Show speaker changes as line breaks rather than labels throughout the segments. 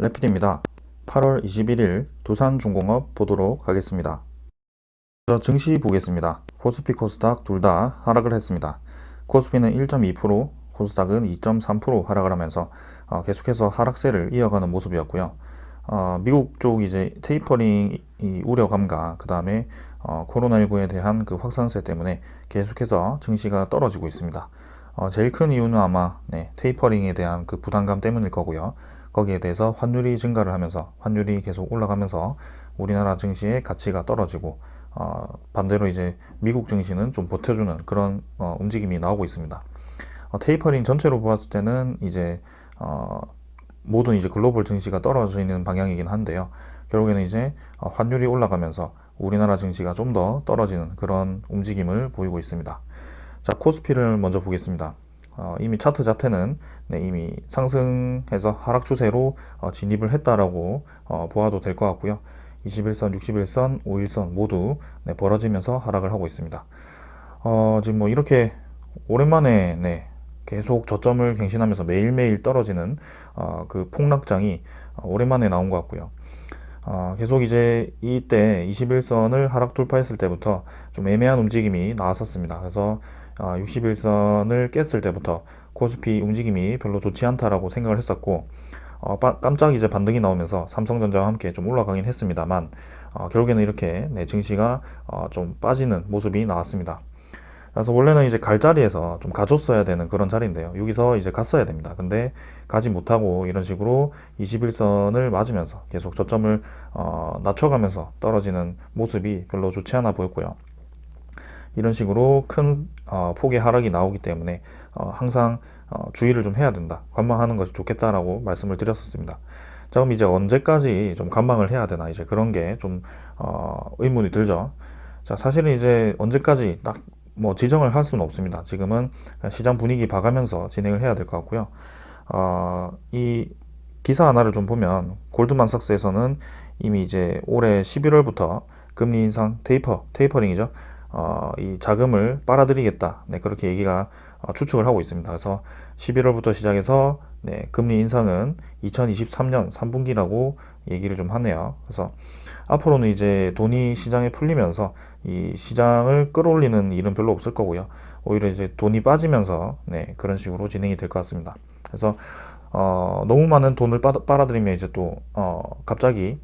래피드입니다. 8월 21일 두산중공업 보도록 하겠습니다. 먼저 증시 보겠습니다. 코스피 코스닥 둘 다 하락을 했습니다. 코스피는 1.2%, 코스닥은 2.3% 하락을 하면서 계속해서 하락세를 이어가는 모습이었고요. 미국 쪽 이제 테이퍼링 우려감과 그 다음에 코로나19에 대한 그 확산세 때문에 계속해서 증시가 떨어지고 있습니다. 제일 큰 이유는 아마 테이퍼링에 대한 그 부담감 때문일 거고요. 거기에 대해서 환율이 증가를 하면서 환율이 계속 올라가면서 우리나라 증시의 가치가 떨어지고 반대로 이제 미국 증시는 좀 버텨주는 그런 움직임이 나오고 있습니다. 테이퍼링 전체로 보았을 때는 이제 모든 이제 글로벌 증시가 떨어지는 방향이긴 한데요. 결국에는 이제 환율이 올라가면서 우리나라 증시가 좀 더 떨어지는 그런 움직임을 보이고 있습니다. 자, 코스피를 먼저 보겠습니다. 이미 차트 자체는 이미 상승해서 하락 추세로 진입을 했다라고 보아도 될 것 같고요. 21선, 61선, 5일선 모두 벌어지면서 하락을 하고 있습니다. 지금 뭐 이렇게 오랜만에 계속 저점을 갱신하면서 매일매일 떨어지는 그 폭락장이 오랜만에 나온 것 같고요. 계속 이제 이때 21선을 하락 돌파했을 때부터 좀 애매한 움직임이 나왔었습니다. 그래서 61선을 깼을 때부터 코스피 움직임이 별로 좋지 않다라고 생각을 했었고 깜짝 이제 반등이 나오면서 삼성전자와 함께 좀 올라가긴 했습니다만 결국에는 이렇게 증시가 좀 빠지는 모습이 나왔습니다. 그래서 원래는 이제 갈 자리에서 좀 가줬어야 되는 그런 자리인데요. 여기서 이제 갔어야 됩니다. 근데 가지 못하고 이런 식으로 21선을 맞으면서 계속 저점을 낮춰가면서 떨어지는 모습이 별로 좋지 않아 보였고요. 이런 식으로 큰 폭의 하락이 나오기 때문에 항상 주의를 좀 해야 된다. 관망하는 것이 좋겠다라고 말씀을 드렸었습니다. 자, 그럼 이제 언제까지 좀 관망을 해야 되나 이제 그런 게 좀 의문이 들죠. 자, 사실은 이제 언제까지 딱 뭐 지정을 할 수는 없습니다. 지금은 시장 분위기 봐가면서 진행을 해야 될 것 같고요. 이 기사 하나를 좀 보면 골드만삭스에서는 이미 이제 올해 11월부터 금리 인상 테이퍼링이죠. 이 자금을 빨아들이겠다. 그렇게 얘기가 추측을 하고 있습니다. 그래서 11월부터 시작해서 금리 인상은 2023년 3분기라고 얘기를 좀 하네요. 그래서 앞으로는 이제 돈이 시장에 풀리면서 이 시장을 끌어올리는 일은 별로 없을 거고요. 오히려 이제 돈이 빠지면서 그런 식으로 진행이 될 것 같습니다. 그래서 너무 많은 돈을 빨아들이면 이제 또 갑자기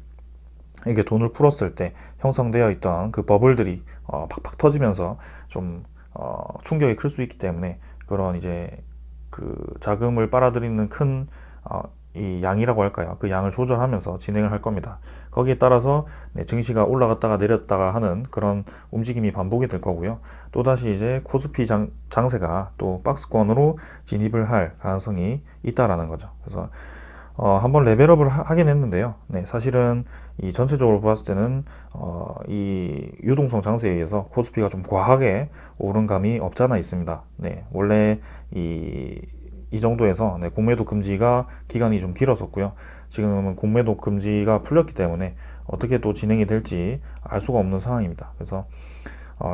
이게 돈을 풀었을 때 형성되어 있던 그 버블들이 팍팍 터지면서 좀 충격이 클 수 있기 때문에 그런 이제 그 자금을 빨아들이는 큰 이 양이라고 할까요? 그 양을 조절하면서 진행을 할 겁니다. 거기에 따라서 증시가 올라갔다가 내렸다가 하는 그런 움직임이 반복이 될 거고요. 또다시 이제 코스피 장세가 또 박스권으로 진입을 할 가능성이 있다라는 거죠. 그래서 한번 레벨업을 하긴 했는데요. 사실은 이 전체적으로 봤을 때는 이 유동성 장세에 의해서 코스피가 좀 과하게 오른 감이 없잖아 있습니다. 원래 이 정도에서 공매도 금지가 기간이 좀 길었었고요. 지금은 공매도 금지가 풀렸기 때문에 어떻게 또 진행이 될지 알 수가 없는 상황입니다. 그래서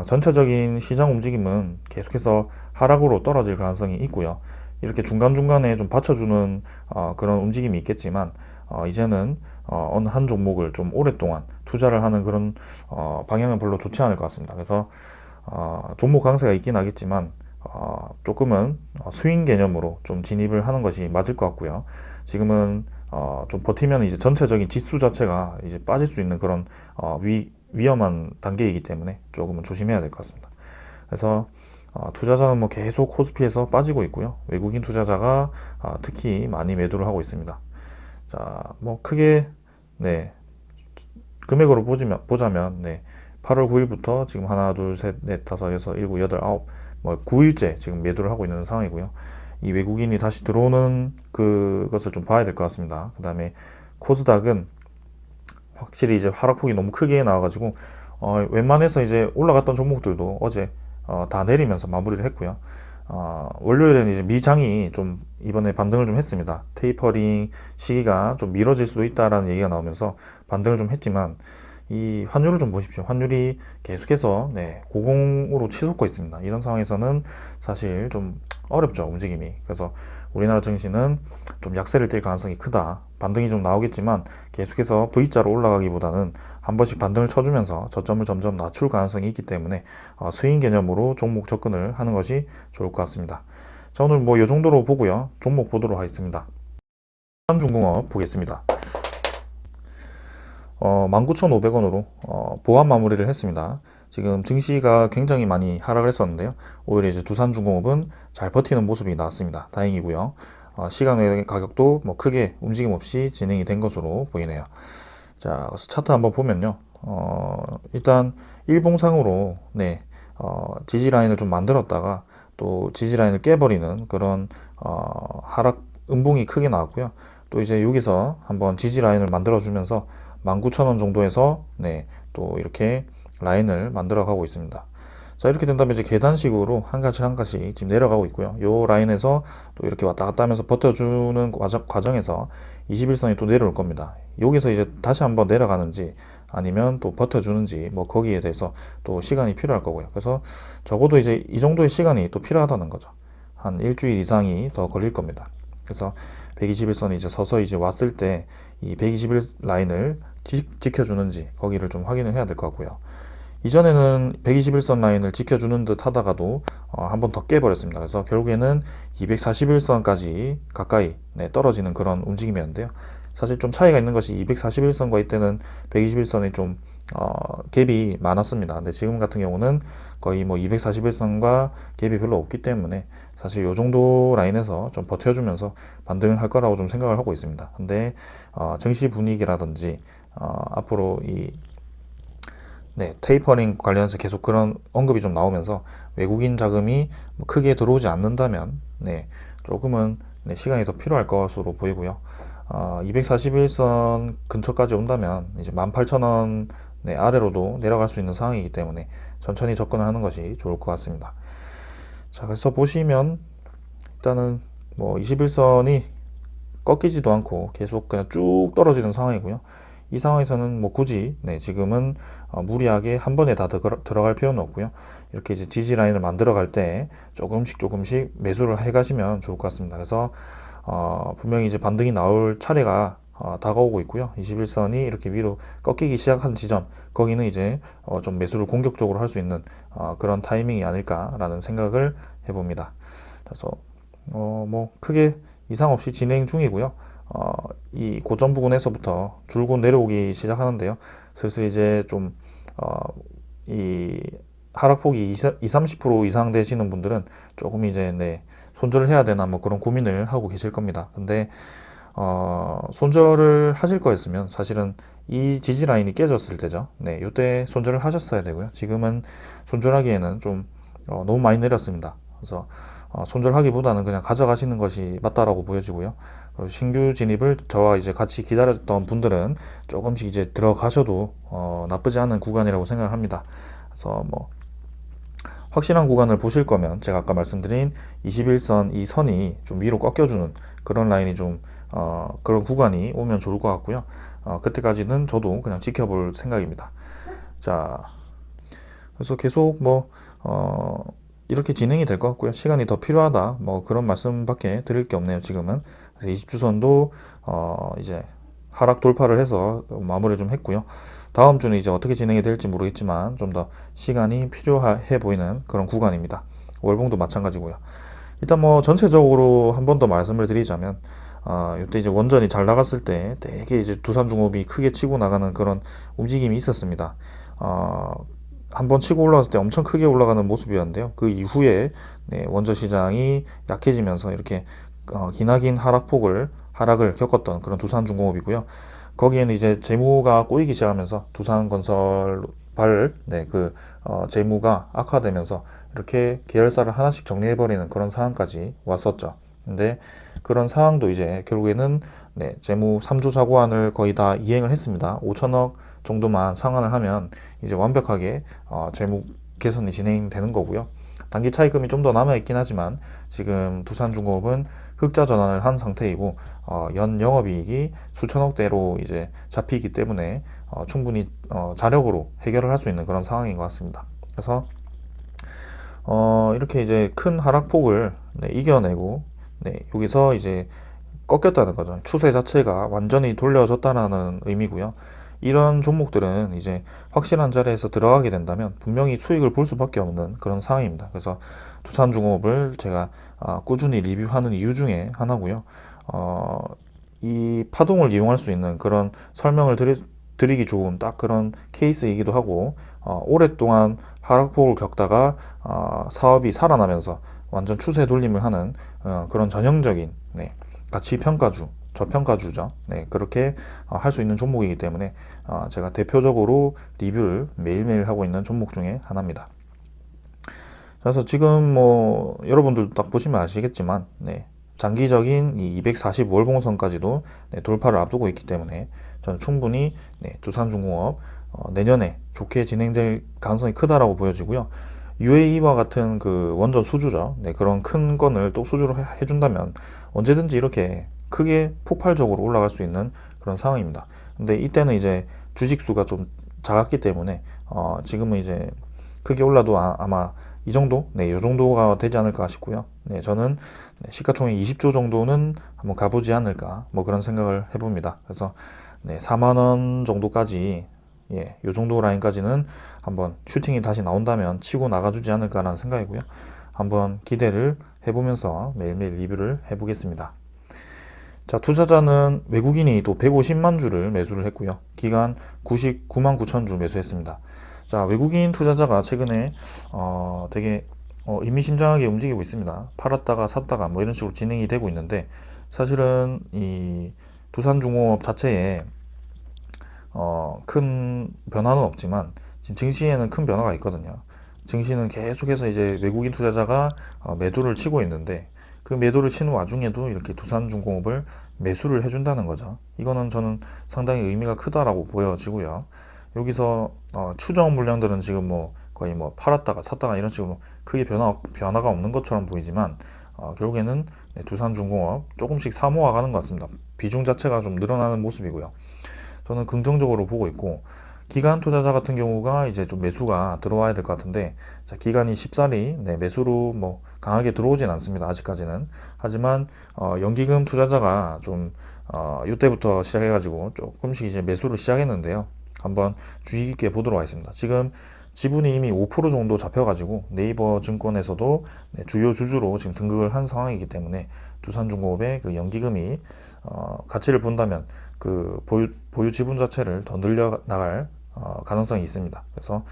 전체적인 시장 움직임은 계속해서 하락으로 떨어질 가능성이 있고요. 이렇게 중간중간에 좀 받쳐주는 그런 움직임이 있겠지만 이제는 어느 한 종목을 좀 오랫동안 투자를 하는 그런 방향은 별로 좋지 않을 것 같습니다. 그래서 종목 강세가 있긴 하겠지만 조금은 스윙 개념으로 좀 진입을 하는 것이 맞을 것 같고요. 지금은 좀 버티면 이제 전체적인 지수 자체가 이제 빠질 수 있는 그런 위험한 단계이기 때문에 조금은 조심해야 될 것 같습니다. 그래서 투자자는 뭐 계속 코스피에서 빠지고 있고요. 외국인 투자자가 특히 많이 매도를 하고 있습니다. 자, 뭐 크게 금액으로 보자면 8월 9일부터 지금 하나, 둘, 셋, 넷, 다섯, 여섯, 일곱, 여덟, 아홉 뭐 9일째 지금 매도를 하고 있는 상황이고요. 이 외국인이 다시 들어오는 그것을 좀 봐야 될 것 같습니다. 그 다음에 코스닥은 확실히 이제 하락폭이 너무 크게 나와가지고 웬만해서 이제 올라갔던 종목들도 어제 다 내리면서 마무리를 했고요. 월요일에는 이제 미장이 좀 이번에 반등을 좀 했습니다. 테이퍼링 시기가 좀 미뤄질 수도 있다라는 얘기가 나오면서 반등을 좀 했지만 이 환율을 좀 보십시오. 환율이 계속해서 고공으로 치솟고 있습니다. 이런 상황에서는 사실 좀 어렵죠, 움직임이. 그래서 우리나라 증시는 좀 약세를 띌 가능성이 크다. 반등이 좀 나오겠지만 계속해서 V자로 올라가기보다는 한 번씩 반등을 쳐주면서 저점을 점점 낮출 가능성이 있기 때문에 스윙 개념으로 종목 접근을 하는 것이 좋을 것 같습니다. 자, 오늘 뭐 이 정도로 보고요. 종목 보도록 하겠습니다. 두산중공업 보겠습니다. 19,500원으로 보합 마무리를 했습니다. 지금 증시가 굉장히 많이 하락을 했었는데요. 오히려 이제 두산중공업은 잘 버티는 모습이 나왔습니다. 다행이고요. 시간의 가격도 뭐 크게 움직임 없이 진행이 된 것으로 보이네요. 자, 그래서 차트 한번 보면요. 일단 일봉상으로 네, 지지 라인을 좀 만들었다가 또 지지 라인을 깨버리는 그런 하락 음봉이 크게 나왔고요. 또 이제 여기서 한번 지지 라인을 만들어 주면서 19,000원 정도에서 네, 또 이렇게 라인을 만들어 가고 있습니다. 자, 이렇게 된다면 이제 계단식으로 한 가지 한 가지 지금 내려가고 있고요. 요 라인에서 또 이렇게 왔다 갔다 하면서 버텨주는 과정에서 21선이 또 내려올 겁니다. 여기서 이제 다시 한번 내려가는지 아니면 또 버텨주는지 뭐 거기에 대해서 또 시간이 필요할 거고요. 그래서 적어도 이제 이 정도의 시간이 또 필요하다는 거죠. 한 일주일 이상이 더 걸릴 겁니다. 그래서 121선이 이제 서서히 이제 왔을 때 이 121 라인을 지켜주는지 거기를 좀 확인을 해야 될 것 같고요. 이전에는 121선 라인을 지켜주는 듯 하다가도 한 번 더 깨버렸습니다. 그래서 결국에는 241선까지 가까이 떨어지는 그런 움직임이었는데요. 사실 좀 차이가 있는 것이 241선과 이때는 121선이 좀 갭이 많았습니다. 근데 지금 같은 경우는 거의 뭐 241선과 갭이 별로 없기 때문에 사실 이 정도 라인에서 좀 버텨주면서 반등을 할 거라고 좀 생각을 하고 있습니다. 근데 증시 분위기라든지 앞으로 이 테이퍼링 관련해서 계속 그런 언급이 좀 나오면서 외국인 자금이 뭐 크게 들어오지 않는다면 조금은 시간이 더 필요할 것으로 보이고요. 241선 근처까지 온다면 이제 18,000원 아래로도 내려갈 수 있는 상황이기 때문에 천천히 접근을 하는 것이 좋을 것 같습니다. 자, 그래서 보시면 일단은 뭐 21선이 꺾이지도 않고 계속 그냥 쭉 떨어지는 상황이고요. 이 상황에서는 뭐 굳이 지금은 무리하게 한 번에 다 들어갈 필요는 없고요. 이렇게 이제 지지 라인을 만들어 갈 때 조금씩 매수를 해 가시면 좋을 것 같습니다. 그래서 분명히 이제 반등이 나올 차례가 다가오고 있고요. 21선이 이렇게 위로 꺾이기 시작한 지점, 거기는 이제 좀 매수를 공격적으로 할 수 있는 그런 타이밍이 아닐까라는 생각을 해봅니다. 그래서 뭐 크게 이상 없이 진행 중이고요. 이 고점 부근에서부터 줄곧 내려오기 시작하는데요. 슬슬 이제 좀 이 하락폭이 20-30% 이상 되시는 분들은 조금 이제 손절을 해야 되나 뭐 그런 고민을 하고 계실 겁니다. 근데 손절을 하실 거였으면 사실은 이 지지 라인이 깨졌을 때죠. 이때 손절을 하셨어야 되고요. 지금은 손절하기에는 좀 너무 많이 내렸습니다. 그래서 손절하기보다는 그냥 가져가시는 것이 맞다라고 보여지고요. 그리고 신규 진입을 저와 이제 같이 기다렸던 분들은 조금씩 이제 들어가셔도 나쁘지 않은 구간이라고 생각을 합니다. 그래서 뭐 확실한 구간을 보실 거면 제가 아까 말씀드린 21선 이 선이 좀 위로 꺾여주는 그런 라인이 좀 그런 구간이 오면 좋을 것 같고요. 그때까지는 저도 그냥 지켜볼 생각입니다. 자, 그래서 계속 뭐 이렇게 진행이 될 것 같고요. 시간이 더 필요하다 뭐 그런 말씀밖에 드릴 게 없네요. 지금은. 그래서 20주선도 이제 하락 돌파를 해서 마무리 좀 했고요. 다음 주는 이제 어떻게 진행이 될지 모르겠지만 좀 더 시간이 필요해 보이는 그런 구간입니다. 월봉도 마찬가지고요. 일단 뭐 전체적으로 한 번 더 말씀을 드리자면 이때 이제 원전이 잘 나갔을 때 되게 이제 두산중업이 크게 치고 나가는 그런 움직임이 있었습니다. 한번 치고 올라왔을 때 엄청 크게 올라가는 모습이었는데요. 그 이후에 원전 시장이 약해지면서 이렇게 기나긴 하락을 겪었던 그런 두산중공업이고요. 거기에는 이제 재무가 꼬이기 시작하면서 두산건설 재무가 악화되면서 이렇게 계열사를 하나씩 정리해버리는 그런 상황까지 왔었죠. 근데 그런 상황도 이제 결국에는 재무 3주 자구안을 거의 다 이행을 했습니다. 5천억 정도만 상환을 하면 이제 완벽하게 재무 개선이 진행되는 거고요. 단기 차입금이 좀 더 남아있긴 하지만 지금 두산중공업은 흑자 전환을 한 상태이고 연 영업이익이 수천억대로 이제 잡히기 때문에 충분히 자력으로 해결을 할 수 있는 그런 상황인 것 같습니다. 그래서 이렇게 이제 큰 하락폭을 이겨내고 여기서 이제 꺾였다는 거죠. 추세 자체가 완전히 돌려졌다는 의미고요. 이런 종목들은 이제 확실한 자리에서 들어가게 된다면 분명히 수익을 볼 수밖에 없는 그런 상황입니다. 그래서 두산중공업을 제가 꾸준히 리뷰하는 이유 중에 하나고요. 이 파동을 이용할 수 있는 그런 설명을 드리기 좋은 딱 그런 케이스이기도 하고, 오랫동안 하락폭을 겪다가 사업이 살아나면서 완전 추세 돌림을 하는 그런 전형적인 가치 평가주, 저평가주죠. 그렇게 할 수 있는 종목이기 때문에 제가 대표적으로 리뷰를 매일매일 하고 있는 종목 중에 하나입니다. 그래서 지금 뭐 여러분들도 딱 보시면 아시겠지만 장기적인 이 245월봉선까지도 돌파를 앞두고 있기 때문에 저는 충분히 두산중공업 내년에 좋게 진행될 가능성이 크다라고 보여지고요. UAE와 같은 그 원전 수주죠. 그런 큰 건을 또 수주로 해준다면 언제든지 이렇게 크게 폭발적으로 올라갈 수 있는 그런 상황입니다. 근데 이때는 이제 주식수가 좀 작았기 때문에 지금은 이제 크게 올라도 아마 이 정도? 이 정도가 되지 않을까 싶고요. 저는 시가총액 20조 정도는 한번 가보지 않을까 뭐 그런 생각을 해봅니다. 그래서 4만 원 정도까지 이 정도 라인까지는 한번 슈팅이 다시 나온다면 치고 나가주지 않을까라는 생각이고요. 한번 기대를 해보면서 매일매일 리뷰를 해보겠습니다. 자, 투자자는 외국인이 또 150만 주를 매수를 했고요. 기간 99만 9천 주 매수했습니다. 자, 외국인 투자자가 최근에 되게 의미심장하게 움직이고 있습니다. 팔았다가 샀다가 뭐 이런 식으로 진행이 되고 있는데, 사실은 이 두산중공업 자체에 큰 변화는 없지만 지금 증시에는 큰 변화가 있거든요. 증시는 계속해서 이제 외국인 투자자가 매도를 치고 있는데, 그 매도를 치는 와중에도 이렇게 두산중공업을 매수를 해준다는 거죠. 이거는 저는 상당히 의미가 크다라고 보여지고요. 여기서 추정 물량들은 지금 뭐 거의 뭐 팔았다가 샀다가 이런 식으로 크게 변화가 없는 것처럼 보이지만 결국에는 두산중공업 조금씩 사모아가는 것 같습니다. 비중 자체가 좀 늘어나는 모습이고요. 저는 긍정적으로 보고 있고, 기관 투자자 같은 경우가 이제 좀 매수가 들어와야 될 것 같은데, 자, 기관이 쉽사리 매수로 뭐 강하게 들어오진 않습니다. 아직까지는. 하지만 연기금 투자자가 좀 이때부터 시작해가지고 조금씩 이제 매수를 시작했는데요. 한번 주의 깊게 보도록 하겠습니다. 지금 지분이 이미 5% 정도 잡혀가지고 네이버 증권에서도 주요 주주로 지금 등극을 한 상황이기 때문에 두산중공업의 그 연기금이 가치를 본다면 그 보유 지분 자체를 더 늘려 나갈 가능성이 있습니다. 그래서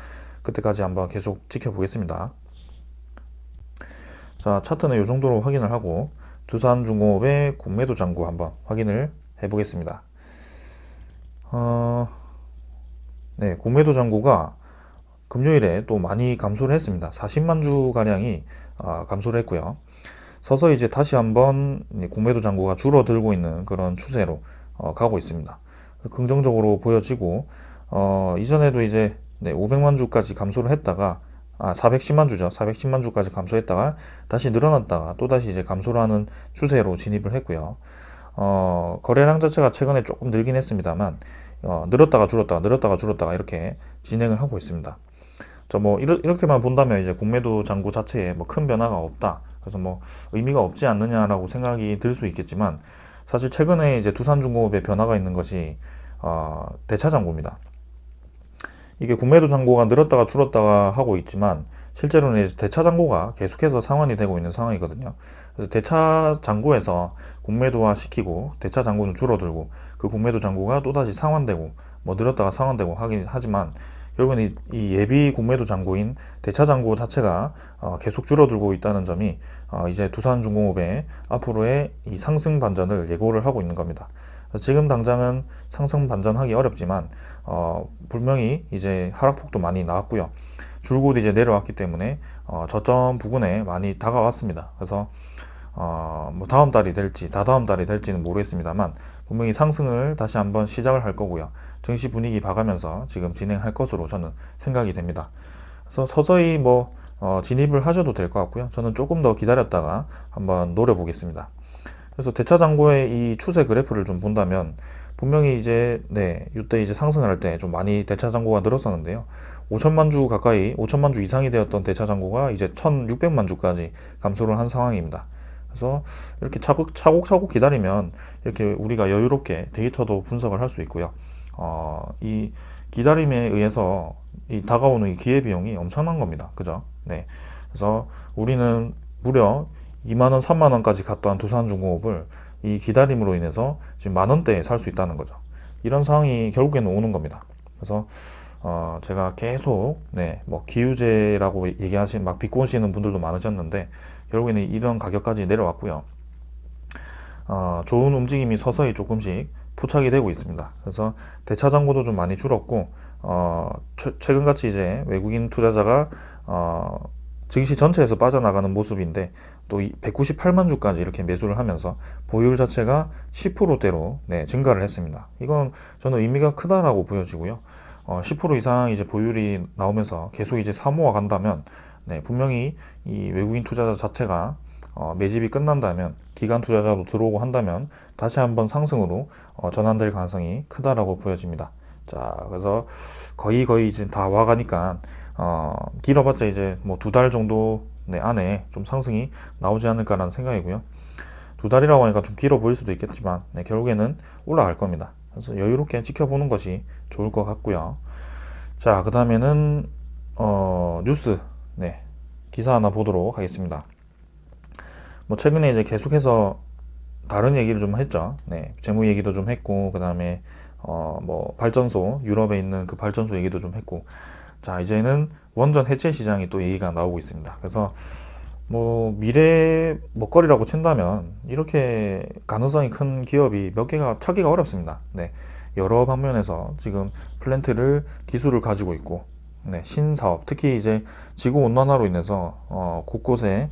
그때까지 한번 계속 지켜보겠습니다. 자, 차트는 이 정도로 확인을 하고 두산중공업의 공매도 잔고 한번 확인을 해보겠습니다. 공매도 잔고가 금요일에 또 많이 감소를 했습니다. 40만 주 가량이 감소를 했고요. 서서히 이제 다시 한번 공매도 잔고가 줄어들고 있는 그런 추세로 가고 있습니다. 긍정적으로 보여지고, 이전에도 이제 500만 주까지 감소를 했다가 410만 주죠. 410만 주까지 감소했다가 다시 늘어났다가 또 다시 이제 감소를 하는 추세로 진입을 했고요. 거래량 자체가 최근에 조금 늘긴 했습니다만 늘었다가 줄었다가 늘었다가 줄었다가 이렇게 진행을 하고 있습니다. 뭐 이렇게만 본다면 이제 공매도 잔고 자체에 뭐 큰 변화가 없다. 그래서 뭐 의미가 없지 않느냐라고 생각이 들 수 있겠지만, 사실 최근에 이제 두산중공업에 변화가 있는 것이 대차 잔고입니다. 이게 공매도 잔고가 늘었다가 줄었다가 하고 있지만 실제로는 이제 대차 잔고가 계속해서 상환이 되고 있는 상황이거든요. 그래서 대차 잔고에서 공매도화 시키고 대차 잔고는 줄어들고 그 공매도 잔고가 또다시 상환되고 뭐 늘었다가 상환되고 하긴 하지만, 결국은 이 예비 공매도 잔고인 대차 잔고 자체가 계속 줄어들고 있다는 점이 이제 두산중공업의 앞으로의 이 상승 반전을 예고를 하고 있는 겁니다. 지금 당장은 상승 반전하기 어렵지만 분명히 이제 하락폭도 많이 나왔고요. 줄곧 이제 내려왔기 때문에 저점 부근에 많이 다가왔습니다. 그래서 뭐 다음 달이 될지 다다음 달이 될지는 모르겠습니다만 분명히 상승을 다시 한번 시작을 할 거고요. 증시 분위기 봐가면서 지금 진행할 것으로 저는 생각이 됩니다. 그래서 서서히 뭐 진입을 하셔도 될 것 같고요. 저는 조금 더 기다렸다가 한번 노려보겠습니다. 그래서 대차 잔고의 이 추세 그래프를 좀 본다면 분명히 이제 이때 이제 상승을 할 때 좀 많이 대차 잔고가 늘었었는데요. 5천만 주 가까이, 5천만 주 이상이 되었던 대차 잔고가 이제 1,600만 주까지 감소를 한 상황입니다. 그래서 이렇게 차곡차곡 기다리면 이렇게 우리가 여유롭게 데이터도 분석을 할 수 있고요. 이 기다림에 의해서 이 다가오는 이 기회비용이 엄청난 겁니다. 그죠? 네. 그래서 우리는 무려 2만 원, 3만 원까지 갔던 두산중공업을 이 기다림으로 인해서 지금 만 원대에 살 수 있다는 거죠. 이런 상황이 결국에는 오는 겁니다. 그래서 제가 계속 뭐 기우제라고 얘기하신 막 비꼬시는 분들도 많으셨는데 결국에는 이런 가격까지 내려왔고요. 좋은 움직임이 서서히 조금씩 포착이 되고 있습니다. 그래서 대차 잔고도 좀 많이 줄었고 최근같이 이제 외국인 투자자가 증시 전체에서 빠져나가는 모습인데 또 198만 주까지 이렇게 매수를 하면서 보유율 자체가 10%대로 증가를 했습니다. 이건 저는 의미가 크다라고 보여지고요. 10% 이상 이제 보유율이 나오면서 계속 이제 사모아 간다면 분명히 이 외국인 투자자 자체가 매집이 끝난다면 기관 투자자도 들어오고 한다면 다시 한번 상승으로 전환될 가능성이 크다라고 보여집니다. 자, 그래서 거의 이제 다 와가니까 길어봤자 이제 뭐 2달 정도 안에 좀 상승이 나오지 않을까라는 생각이고요. 2달이라고 하니까 좀 길어 보일 수도 있겠지만 결국에는 올라갈 겁니다. 그래서 여유롭게 지켜보는 것이 좋을 것 같고요. 자, 그 다음에는 뉴스 기사 하나 보도록 하겠습니다. 뭐 최근에 이제 계속해서 다른 얘기를 좀 했죠. 재무 얘기도 좀 했고, 그 다음에 뭐 발전소, 유럽에 있는 그 발전소 얘기도 좀 했고, 자, 이제는 원전 해체 시장이 또 얘기가 나오고 있습니다. 그래서 뭐 미래 먹거리라고 친다면 이렇게 가능성이 큰 기업이 몇 개가 찾기가 어렵습니다. 여러 방면에서 지금 플랜트를 기술을 가지고 있고, 신사업, 특히 이제 지구 온난화로 인해서 곳곳에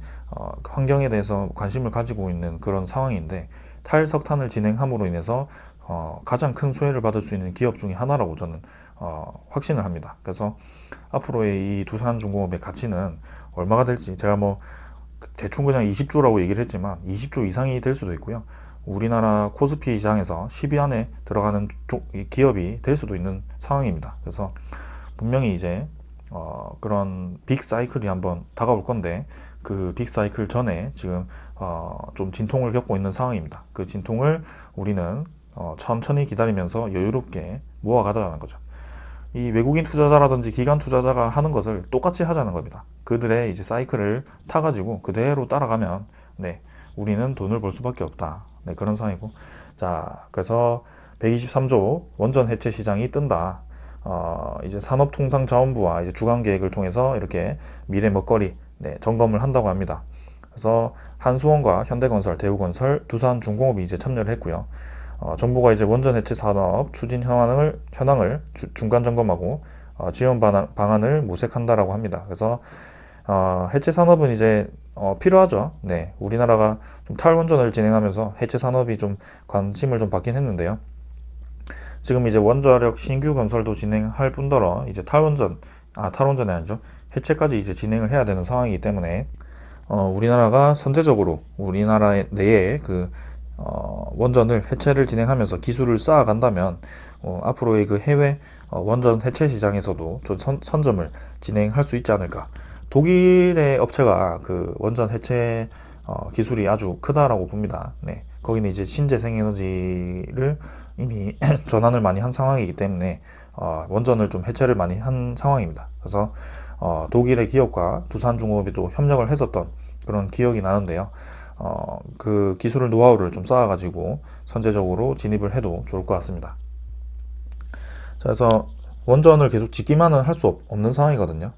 환경에 대해서 관심을 가지고 있는 그런 상황인데 탈석탄을 진행함으로 인해서 가장 큰 수혜를 받을 수 있는 기업 중에 하나라고 저는 확신을 합니다. 그래서 앞으로의 이 두산중공업의 가치는 얼마가 될지 제가 뭐 대충 그냥 20조라고 얘기를 했지만 20조 이상이 될 수도 있고요. 우리나라 코스피 시장에서 10위 안에 들어가는 기업이 될 수도 있는 상황입니다. 그래서 분명히 이제 그런 빅 사이클이 한번 다가올 건데 그 빅 사이클 전에 지금 좀 진통을 겪고 있는 상황입니다. 그 진통을 우리는 천천히 기다리면서 여유롭게 모아가자는 거죠. 이 외국인 투자자라든지 기관 투자자가 하는 것을 똑같이 하자는 겁니다. 그들의 이제 사이클을 타가지고 그대로 따라가면 우리는 돈을 벌 수밖에 없다. 그런 상황이고, 자, 그래서 123조 원전 해체 시장이 뜬다. 이제 산업통상자원부와 이제 주간계획을 통해서 이렇게 미래 먹거리 점검을 한다고 합니다. 그래서 한수원과 현대건설, 대우건설, 두산중공업이 이제 참여를 했고요. 정부가 이제 원전 해체 산업 추진 현황을 중간 점검하고 지원 방안을 모색한다라고 합니다. 그래서 해체 산업은 이제 필요하죠. 우리나라가 좀 탈원전을 진행하면서 해체 산업이 좀 관심을 좀 받긴 했는데요. 지금 이제 원자력 신규 건설도 진행할 뿐더러 이제 탈원전이 아니죠. 해체까지 이제 진행을 해야 되는 상황이기 때문에 우리나라가 선제적으로 우리나라 내에 그 원전을 해체를 진행하면서 기술을 쌓아간다면 앞으로의 그 해외 원전 해체 시장에서도 좀 선점을 진행할 수 있지 않을까. 독일의 업체가 그 원전 해체 기술이 아주 크다라고 봅니다. 거기는 이제 신재생에너지를 이미 전환을 많이 한 상황이기 때문에 원전을 좀 해체를 많이 한 상황입니다. 그래서 독일의 기업과 두산중공업이 또 협력을 했었던 그런 기억이 나는데요. 그 기술을 노하우를 좀 쌓아가지고 선제적으로 진입을 해도 좋을 것 같습니다. 자, 그래서 원전을 계속 짓기만은 할 수 없는 상황이거든요.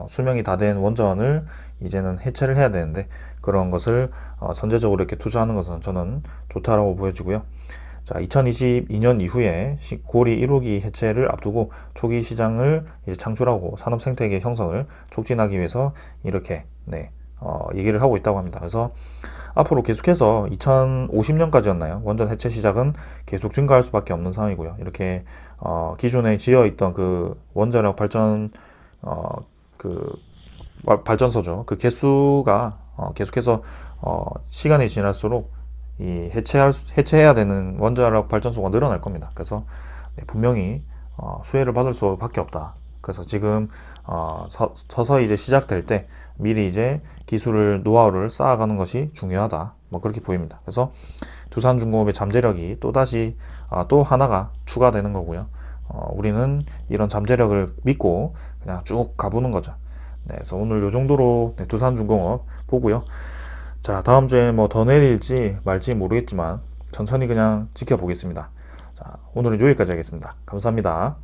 수명이 다 된 원전을 이제는 해체를 해야 되는데 그런 것을 선제적으로 이렇게 투자하는 것은 저는 좋다라고 보여지고요. 자, 2022년 이후에 고리 1호기 해체를 앞두고 초기 시장을 이제 창출하고 산업 생태계 형성을 촉진하기 위해서 이렇게 얘기를 하고 있다고 합니다. 그래서 앞으로 계속해서 2050년까지였나요? 원전 해체 시작은 계속 증가할 수밖에 없는 상황이고요. 이렇게 기존에 지어 있던 그 원자력 발전 발전소죠. 그 개수가 계속해서 시간이 지날수록 이 해체해야 되는 원자력 발전소가 늘어날 겁니다. 그래서 분명히 수혜를 받을 수밖에 없다. 그래서 지금 서서히 이제 시작될 때 미리 이제 기술을 노하우를 쌓아가는 것이 중요하다. 뭐 그렇게 보입니다. 그래서 두산중공업의 잠재력이 또다시 또 하나가 추가되는 거고요. 우리는 이런 잠재력을 믿고 그냥 쭉 가보는 거죠. 네, 그래서 오늘 요 정도로 두산중공업 보고요. 자, 다음 주에 뭐 더 내릴지 말지 모르겠지만 천천히 그냥 지켜보겠습니다. 자, 오늘은 여기까지 하겠습니다. 감사합니다.